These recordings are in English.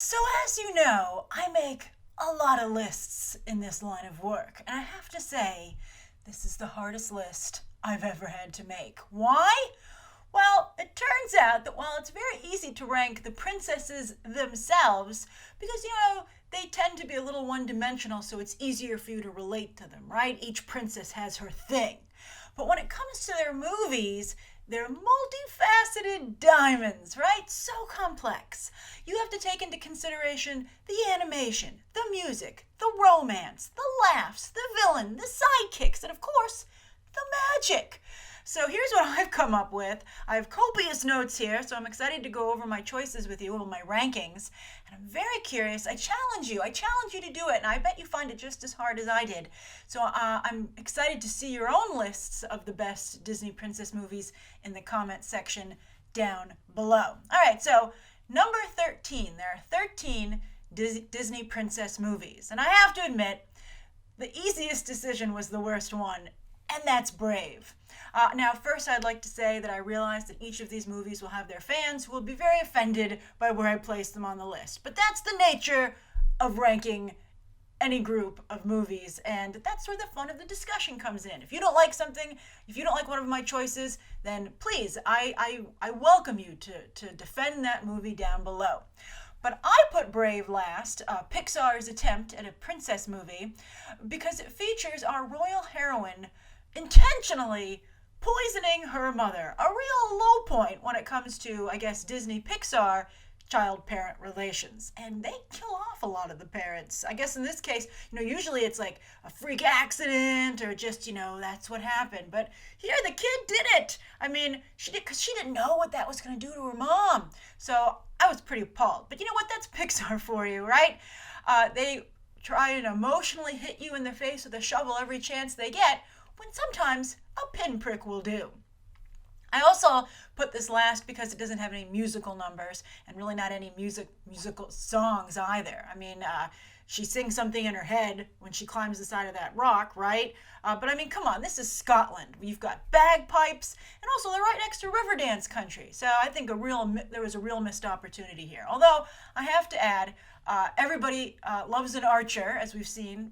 So as you know, I make a lot of lists in this line of work, and I have to say, this is the hardest list I've ever had to make. Why? Well, it turns out that while it's very easy to rank the princesses themselves, because, they tend to be a little one-dimensional, so it's easier for you to relate to them, right? Each princess has her thing. But when it comes to their movies, they're multifaceted diamonds, right? So complex. You have to take into consideration the animation, the music, the romance, the laughs, the villain, the sidekicks, and of course, the magic. So here's what I've come up with. I have copious notes here, so I'm excited to go over my choices with you, or my rankings. And I'm very curious. I challenge you to do it, and I bet you find it just as hard as I did. So I'm excited to see your own lists of the best Disney princess movies in the comment section down below. All right, so number 13. There are 13 Disney princess movies. And I have to admit, the easiest decision was the worst one, and that's Brave. Now, first, I'd like to say that I realize that each of these movies will have their fans who will be very offended by where I place them on the list. But that's the nature of ranking any group of movies, and that's where the fun of the discussion comes in. If you don't like something, if you don't like one of my choices, then please, I welcome you to defend that movie down below. But I put Brave last, Pixar's attempt at a princess movie, because it features our royal heroine intentionally poisoning her mother. A real low point when it comes to, I guess, Disney Pixar child-parent relations. And they kill off a lot of the parents. I guess in this case, usually it's like a freak accident or just, that's what happened. But here the kid did it. I mean, she did, because she didn't know what that was going to do to her mom. So I was pretty appalled. But you know what? That's Pixar for you, right? They try and emotionally hit you in the face with a shovel every chance they get, when sometimes a pinprick will do. I also put this last because it doesn't have any musical numbers and really not any musical songs either. I mean, she sings something in her head when she climbs the side of that rock, right? But I mean, come on, this is Scotland. You've got bagpipes, and also they're right next to Riverdance country. So I think there was a real missed opportunity here. Although I have to add, everybody loves an archer, as we've seen,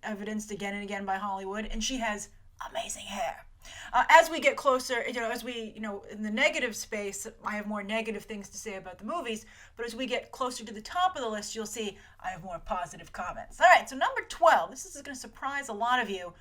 evidenced again and again by Hollywood, and she has amazing hair. As we get closer, in the negative space, I have more negative things to say about the movies, but as we get closer to the top of the list, you'll see I have more positive comments. All right, so number 12, this is going to surprise a lot of you,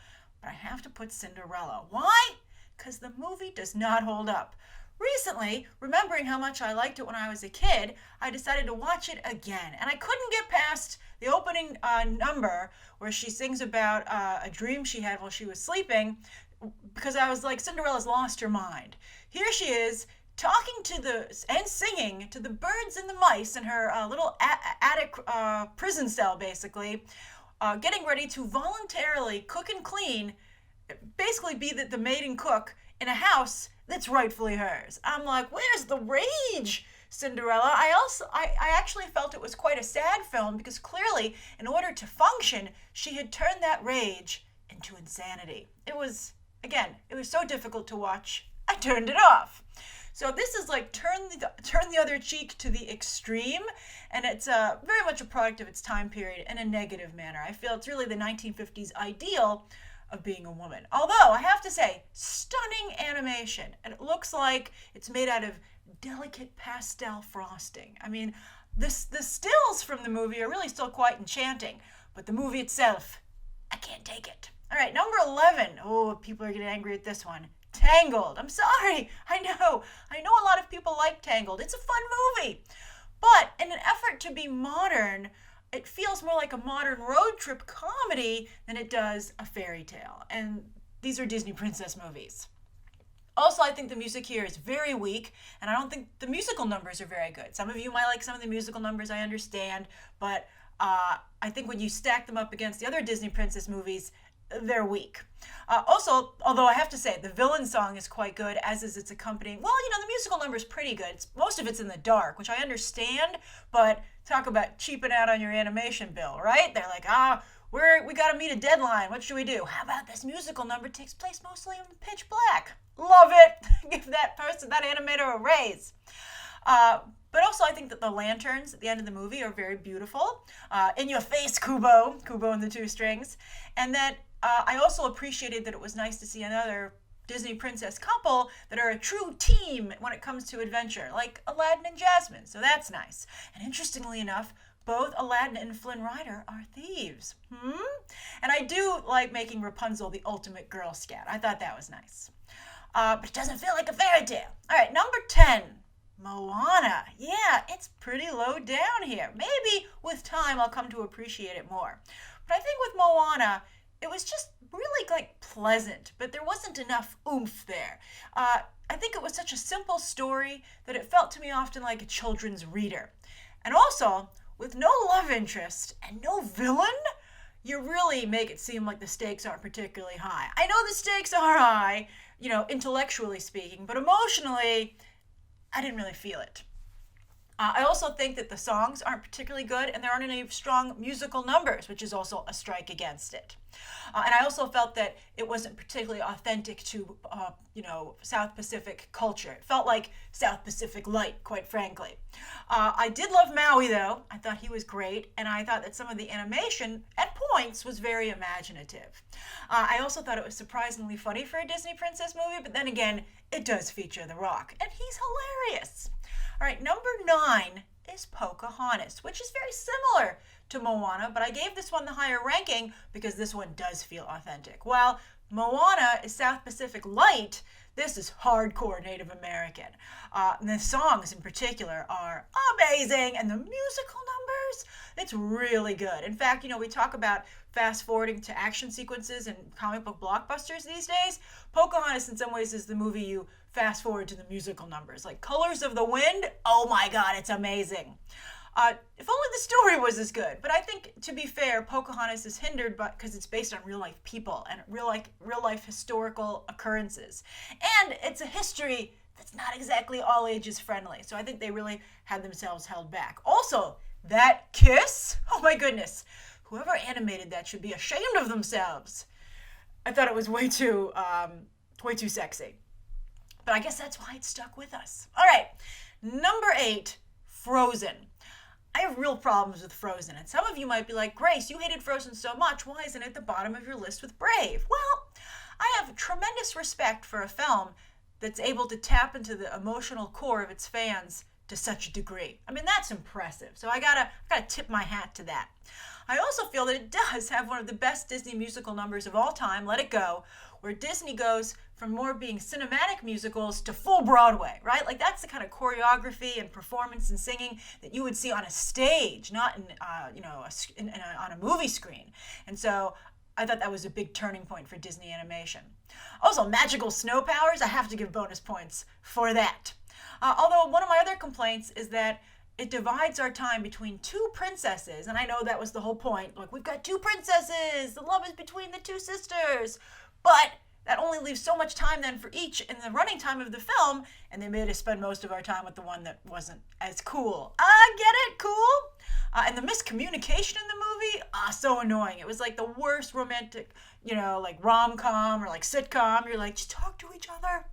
but I have to put Cinderella. Why? Because the movie does not hold up. Recently, remembering how much I liked it when I was a kid, I decided to watch it again. And I couldn't get past the opening number where she sings about a dream she had while she was sleeping, because I was like, Cinderella's lost her mind. Here she is talking and singing to the birds and the mice in her little attic prison cell, basically, getting ready to voluntarily cook and clean, basically be the maid and cook in a house that's rightfully hers. I'm like, where's the rage, Cinderella? I actually felt it was quite a sad film because clearly, in order to function, she had turned that rage into insanity. It was so difficult to watch, I turned it off. So this is like turn the other cheek to the extreme, and it's very much a product of its time period in a negative manner. I feel it's really the 1950s ideal of being a woman. Although, I have to say, stunning animation. And it looks like it's made out of delicate pastel frosting. I mean, the stills from the movie are really still quite enchanting. But the movie itself, I can't take it. All right, number 11. Oh, people are getting angry at this one. Tangled. I'm sorry. I know a lot of people like Tangled. It's a fun movie. But in an effort to be modern, it feels more like a modern road trip comedy than it does a fairy tale. And these are Disney princess movies. Also, I think the music here is very weak, and I don't think the musical numbers are very good. Some of you might like some of the musical numbers, I understand, but I think when you stack them up against the other Disney princess movies, they're weak. Also, although I have to say, the villain song is quite good, as is its accompanying. Well, the musical number is pretty good. Most of it's in the dark, which I understand, but talk about cheaping out on your animation bill, right? They're like, we got to meet a deadline. What should we do? How about this musical number takes place mostly in pitch black? Love it. Give that person, that animator, a raise. Uh, but also, I think that the lanterns at the end of the movie are very beautiful. In your face, Kubo, Kubo and the Two Strings. And that I also appreciated that it was nice to see another Disney princess couple that are a true team when it comes to adventure, like Aladdin and Jasmine. So that's nice. And interestingly enough, both Aladdin and Flynn Rider are thieves. And I do like making Rapunzel the ultimate Girl Scout. I thought that was nice. But it doesn't feel like a fairy tale. All right, number 10. Moana. Yeah, it's pretty low down here. Maybe with time I'll come to appreciate it more. But I think with Moana, it was just really like pleasant, but there wasn't enough oomph there. I think it was such a simple story that it felt to me often like a children's reader. And also, with no love interest and no villain, you really make it seem like the stakes aren't particularly high. I know the stakes are high, intellectually speaking, but emotionally, I didn't really feel it. I also think that the songs aren't particularly good, and there aren't any strong musical numbers, which is also a strike against it. And I also felt that it wasn't particularly authentic to, South Pacific culture. It felt like South Pacific light, quite frankly. I did love Maui, though. I thought he was great, and I thought that some of the animation, at points, was very imaginative. I also thought it was surprisingly funny for a Disney princess movie, but then again, it does feature The Rock, and he's hilarious. All right, number 9 is Pocahontas, which is very similar to Moana, but I gave this one the higher ranking because this one does feel authentic. While Moana is South Pacific light, this is hardcore Native American. And the songs in particular are amazing, and the musical numbers, it's really good. In fact, we talk about fast forwarding to action sequences and comic book blockbusters these days. Pocahontas in some ways is the movie you fast forward to the musical numbers. Like Colors of the Wind, oh my God, it's amazing. If only the story was as good. But I think, to be fair, Pocahontas is hindered because it's based on real life people and real life historical occurrences. And it's a history that's not exactly all ages friendly. So I think they really had themselves held back. Also, that kiss, oh my goodness. Whoever animated that should be ashamed of themselves. I thought it was way too sexy. But I guess that's why it stuck with us. All right, number 8, Frozen. I have real problems with Frozen, and some of you might be like, Grace, you hated Frozen so much, why isn't it at the bottom of your list with Brave? Well, I have tremendous respect for a film that's able to tap into the emotional core of its fans to such a degree. I mean, that's impressive, so I gotta tip my hat to that. I also feel that it does have one of the best Disney musical numbers of all time, Let It Go, where Disney goes from more being cinematic musicals to full Broadway, right? Like that's the kind of choreography and performance and singing that you would see on a stage, not on a movie screen. And so I thought that was a big turning point for Disney animation. Also, magical snow powers, I have to give bonus points for that. Although one of my other complaints is that it divides our time between two princesses, and I know that was the whole point. Like, we've got two princesses, the love is between the two sisters, but that only leaves so much time then for each in the running time of the film, and they made us spend most of our time with the one that wasn't as cool. Get it? Cool? And the miscommunication in the movie, so annoying. It was like the worst romantic, like rom-com or like sitcom. You're like, just talk to each other.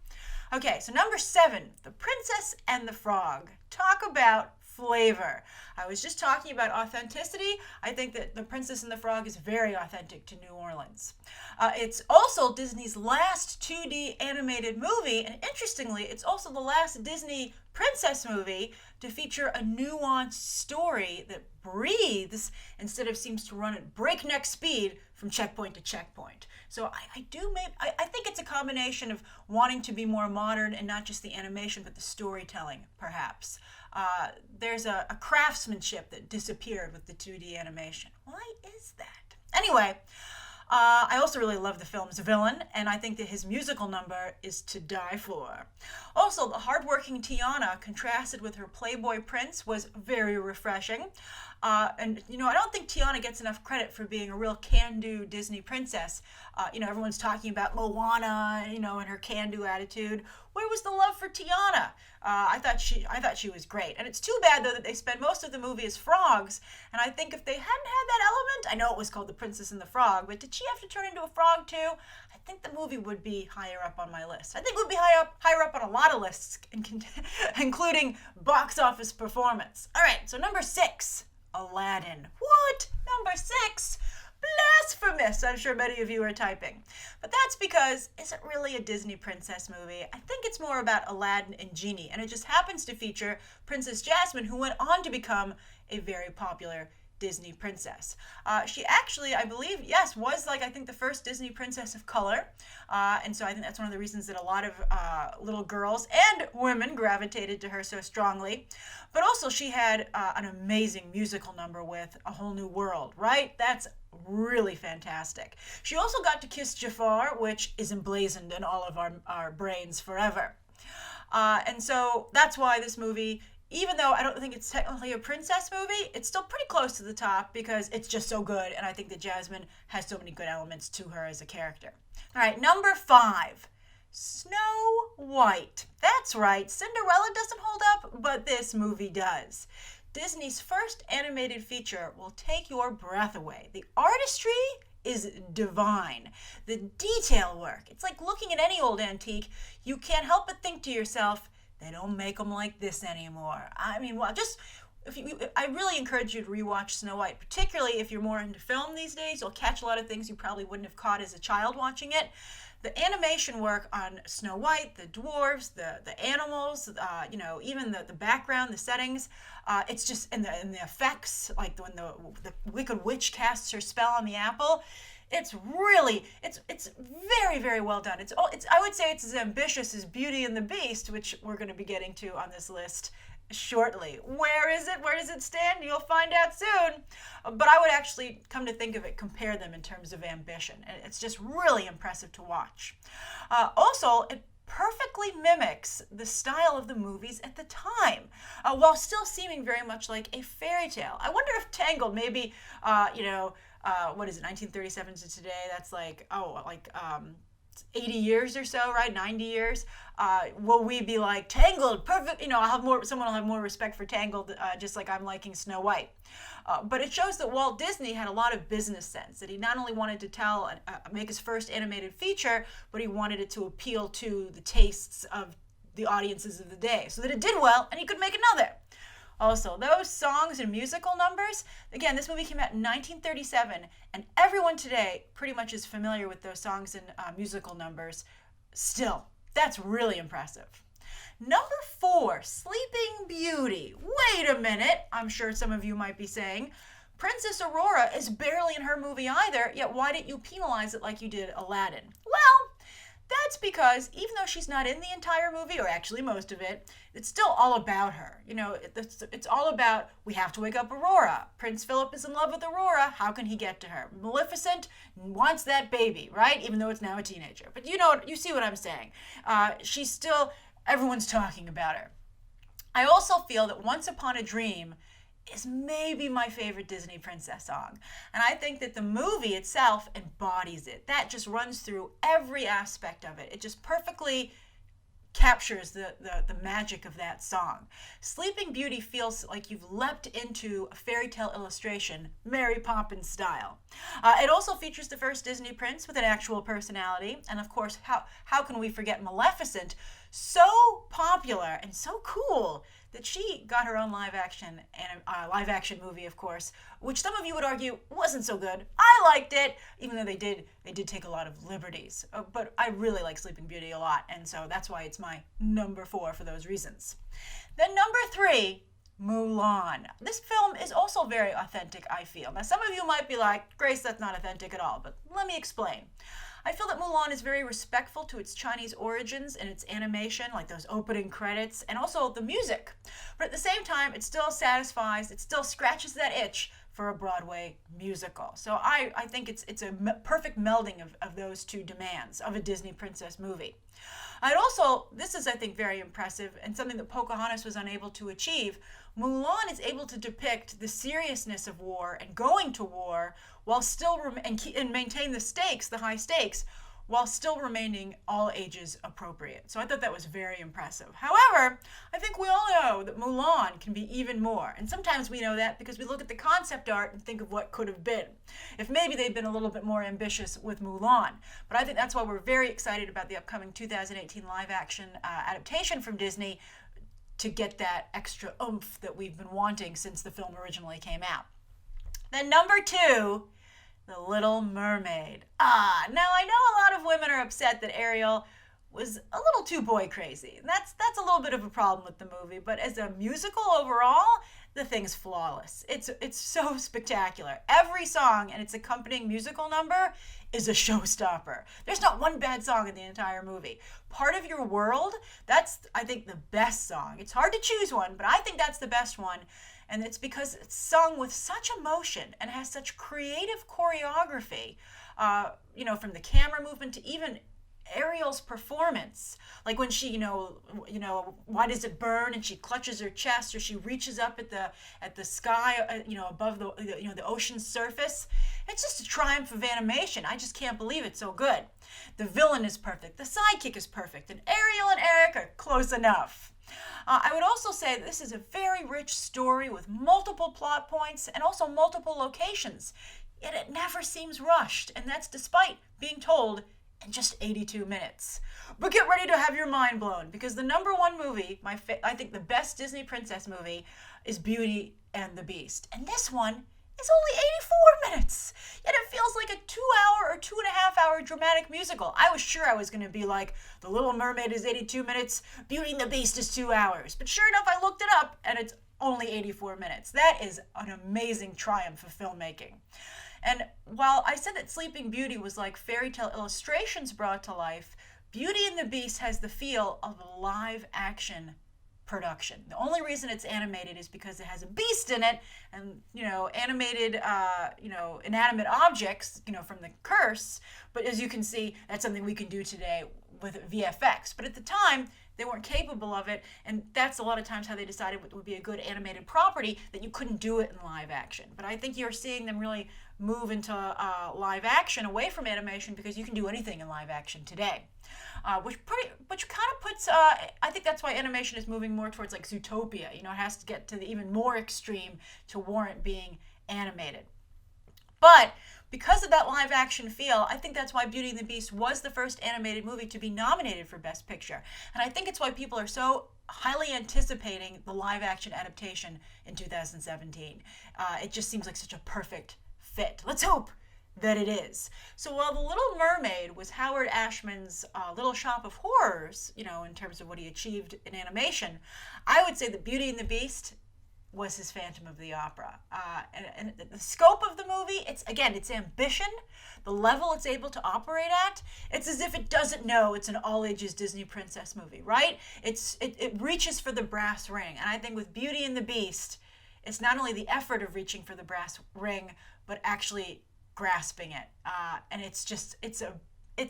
Okay, so number 7, The Princess and the Frog. Talk about flavor. I was just talking about authenticity. I think that The Princess and the Frog is very authentic to New Orleans. It's also Disney's last 2D animated movie, and interestingly, it's also the last Disney princess movie to feature a nuanced story that breathes instead of seems to run at breakneck speed from checkpoint to checkpoint. So I think it's a combination of wanting to be more modern and not just the animation, but the storytelling, perhaps. There's a craftsmanship that disappeared with the 2D animation. Why is that? Anyway, I also really love the film's villain, and I think that his musical number is to die for. Also, the hardworking Tiana contrasted with her playboy prince was very refreshing. And I don't think Tiana gets enough credit for being a real can-do Disney princess. Everyone's talking about Moana, and her can-do attitude. Where was the love for Tiana? I thought she was great. And it's too bad though that they spend most of the movie as frogs. And I think if they hadn't had that element, I know it was called The Princess and the Frog, but did she have to turn into a frog too? I think the movie would be higher up on my list. I think it would be higher up on a lot of lists, including box office performance. All right, so number 6, Aladdin. What? Number 6? Blasphemous, I'm sure many of you are typing. But that's because it's not really a Disney princess movie. I think it's more about Aladdin and Genie, and it just happens to feature Princess Jasmine, who went on to become a very popular Disney princess. She actually, I believe, yes, was I think the first Disney princess of color. And so I think that's one of the reasons that a lot of little girls and women gravitated to her so strongly. But also she had an amazing musical number with A Whole New World, right? That's really fantastic. She also got to kiss Jafar, which is emblazoned in all of our brains forever. And so that's why this movie, even though I don't think it's technically a princess movie, it's still pretty close to the top because it's just so good, and I think that Jasmine has so many good elements to her as a character. All right, number 5, Snow White. That's right, Cinderella doesn't hold up, but this movie does. Disney's first animated feature will take your breath away. The artistry is divine. The detail work, it's like looking at any old antique. You can't help but think to yourself, they don't make them like this anymore. I mean, well, I really encourage you to rewatch Snow White, particularly if you're more into film these days. You'll catch a lot of things you probably wouldn't have caught as a child watching it. The animation work on Snow White, the dwarves, the animals, even the background, the settings, it's just, and the effects, like when the Wicked Witch casts her spell on the apple. It's very, very well done. I would say it's as ambitious as Beauty and the Beast, which we're going to be getting to on this list shortly. Where is it? Where does it stand? You'll find out soon. But I would actually, come to think of it, compare them in terms of ambition. And it's just really impressive to watch. Also, it perfectly mimics the style of the movies at the time, while still seeming very much like a fairy tale. I wonder if Tangled, maybe, what is it, 1937 to today? That's 80 years or so, right? 90 years. Will we be like, Tangled, perfect? Someone will have more respect for Tangled, just like I'm liking Snow White. But it shows that Walt Disney had a lot of business sense, that he not only wanted to make his first animated feature, but he wanted it to appeal to the tastes of the audiences of the day, so that it did well and he could make another. Also, those songs and musical numbers, again, this movie came out in 1937, and everyone today pretty much is familiar with those songs and musical numbers still. That's really impressive. Number 4, Sleeping Beauty. Wait a minute, I'm sure some of you might be saying. Princess Aurora is barely in her movie either, yet why didn't you penalize it like you did Aladdin? Well, that's because even though she's not in the entire movie, or actually most of it, it's still all about her. It's all about, we have to wake up Aurora. Prince Philip is in love with Aurora. How can he get to her? Maleficent wants that baby, right? Even though it's now a teenager. But you see what I'm saying. She's still, everyone's talking about her. I also feel that Once Upon a Dream is maybe my favorite Disney princess song. And I think that the movie itself embodies it. That just runs through every aspect of it. It just perfectly captures the magic of that song. Sleeping Beauty feels like you've leapt into a fairy tale illustration, Mary Poppins style. It also features the first Disney prince with an actual personality. And of course, how can we forget Maleficent? So popular and so cool that she got her own live action movie, of course, which some of you would argue wasn't so good. I liked it, even though they did take a lot of liberties. But I really like Sleeping Beauty a lot, and so that's why it's my number 4 for those reasons. Then number 3, Mulan. This film is also very authentic, I feel. Now, some of you might be like, Grace, that's not authentic at all, but let me explain. I feel that Mulan is very respectful to its Chinese origins and its animation, like those opening credits, and also the music. But at the same time, it still satisfies, it still scratches that itch for a Broadway musical. So I think it's a perfect melding of those two demands of a Disney princess movie. This is, I think, very impressive and something that Pocahontas was unable to achieve. Mulan is able to depict the seriousness of war and going to war while still and maintain the high stakes, while still remaining all ages appropriate. So I thought that was very impressive. However, I think we all know that Mulan can be even more. And sometimes we know that because we look at the concept art and think of what could have been, if maybe they'd been a little bit more ambitious with Mulan. But I think that's why we're very excited about the upcoming 2018 live-action adaptation from Disney, to get that extra oomph that we've been wanting since the film originally came out. Then number 2, The Little Mermaid. Now I know a lot of women are upset that Ariel was a little too boy crazy. That's a little bit of a problem with the movie, but as a musical overall, the thing's flawless. It's so spectacular. Every song and its accompanying musical number is a showstopper. There's not one bad song in the entire movie. Part of Your World, that's, I think, the best song. It's hard to choose one, but I think that's the best one. And it's because it's sung with such emotion and has such creative choreography, from the camera movement to even Ariel's performance, like when she, why does it burn? And she clutches her chest, or she reaches up at the sky, above the ocean's surface. It's just a triumph of animation. I just can't believe it's so good. The villain is perfect. The sidekick is perfect, and Ariel and Eric are close enough. I would also say that this is a very rich story with multiple plot points and also multiple locations. Yet it never seems rushed, and that's despite being told in just 82 minutes. But get ready to have your mind blown, because the number 1 movie, I think the best Disney princess movie, is Beauty and the Beast. And this one is only 84 minutes. Yet it feels like a 2-hour or 2.5-hour dramatic musical. I was sure I was going to be like, The Little Mermaid is 82 minutes, Beauty and the Beast is 2 hours. But sure enough, I looked it up, and it's only 84 minutes. That is an amazing triumph of filmmaking. And while I said that Sleeping Beauty was like fairy tale illustrations brought to life, Beauty and the Beast has the feel of a live action production. The only reason it's animated is because it has a beast in it, and animated inanimate objects from the curse. But as you can see, that's something we can do today with VFX. But at the time, they weren't capable of it, and that's a lot of times how they decided what would be a good animated property, that you couldn't do it in live action. But I think you're seeing them really move into live action away from animation, because you can do anything in live action today. Which kind of puts, I think that's why animation is moving more towards like Zootopia. It has to get to the even more extreme to warrant being animated. But because of that live action feel, I think that's why Beauty and the Beast was the first animated movie to be nominated for Best Picture. And I think it's why people are so highly anticipating the live action adaptation in 2017. It just seems like such a perfect fit. Let's hope that it is. So while The Little Mermaid was Howard Ashman's Little Shop of Horrors, in terms of what he achieved in animation, I would say that Beauty and the Beast was his Phantom of the Opera. And the scope of the movie, it's ambition, the level it's able to operate at, it's as if it doesn't know it's an all-ages Disney princess movie, right? It reaches for the brass ring. And I think with Beauty and the Beast, it's not only the effort of reaching for the brass ring, but actually grasping it. And it's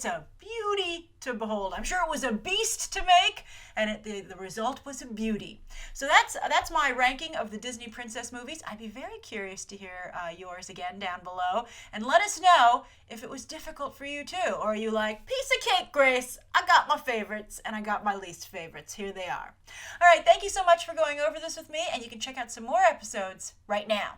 a beauty to behold. I'm sure it was a beast to make, and the result was a beauty. So that's my ranking of the Disney princess movies. I'd be very curious to hear yours again down below, and let us know if it was difficult for you too, or are you like, piece of cake, Grace, I got my favorites and I got my least favorites. Here they are. All right, thank you so much for going over this with me, and you can check out some more episodes right now.